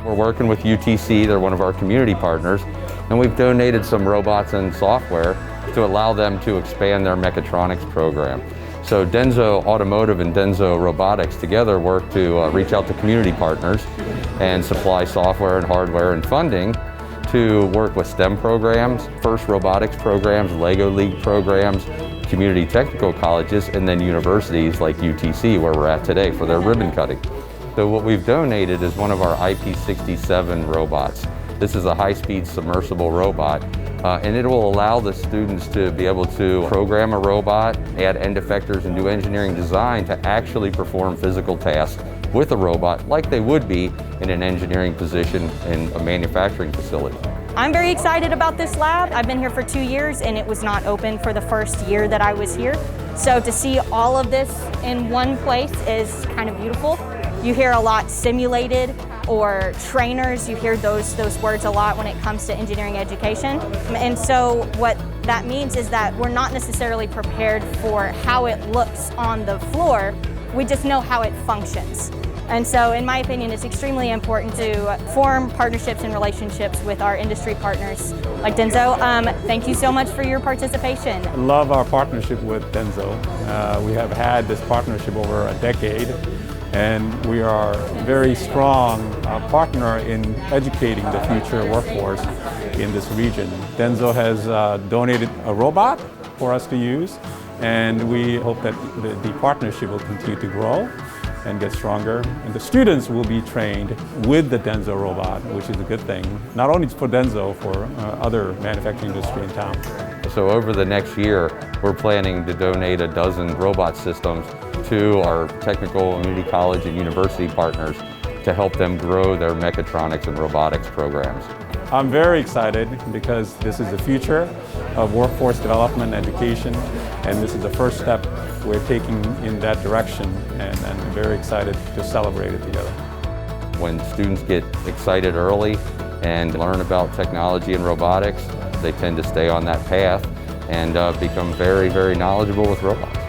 We're working with UTC, they're one of our community partners, and we've donated some robots and software to allow them to expand their mechatronics program. So Denso Automotive and Denso Robotics together work to reach out to community partners and supply software and hardware and funding to work with STEM programs, FIRST robotics programs, Lego League programs, community technical colleges, and then universities like UTC, where we're at today, for their ribbon cutting. So what we've donated is one of our IP67 robots. This is a high-speed submersible robot, and it will allow the students to be able to program a robot, add end effectors, and do engineering design to actually perform physical tasks with a robot like they would be in an engineering position in a manufacturing facility. I'm very excited about this lab. I've been here for 2 years and it was not open for the first year that I was here. So to see all of this in one place is kind of beautiful. You hear a lot simulated or trainers, you hear those words a lot when it comes to engineering education. And so what that means is that we're not necessarily prepared for how it looks on the floor, we just know how it functions. And so in my opinion, it's extremely important to form partnerships and relationships with our industry partners like Denso. Thank you so much for your participation. I love our partnership with Denso. We have had this partnership over a decade, and we are a very strong partner in educating the future workforce in this region. Denso has donated a robot for us to use, and we hope that the partnership will continue to grow and get stronger. And the students will be trained with the Denso robot, which is a good thing, not only for Denso, for other manufacturing industry in town. So over the next year, we're planning to donate a dozen robot systems to our technical, community college, and university partners to help them grow their mechatronics and robotics programs. I'm very excited because this is the future of workforce development and education, and this is the first step we're taking in that direction, and I'm very excited to celebrate it together. When students get excited early and learn about technology and robotics, they tend to stay on that path and become very, very knowledgeable with robots.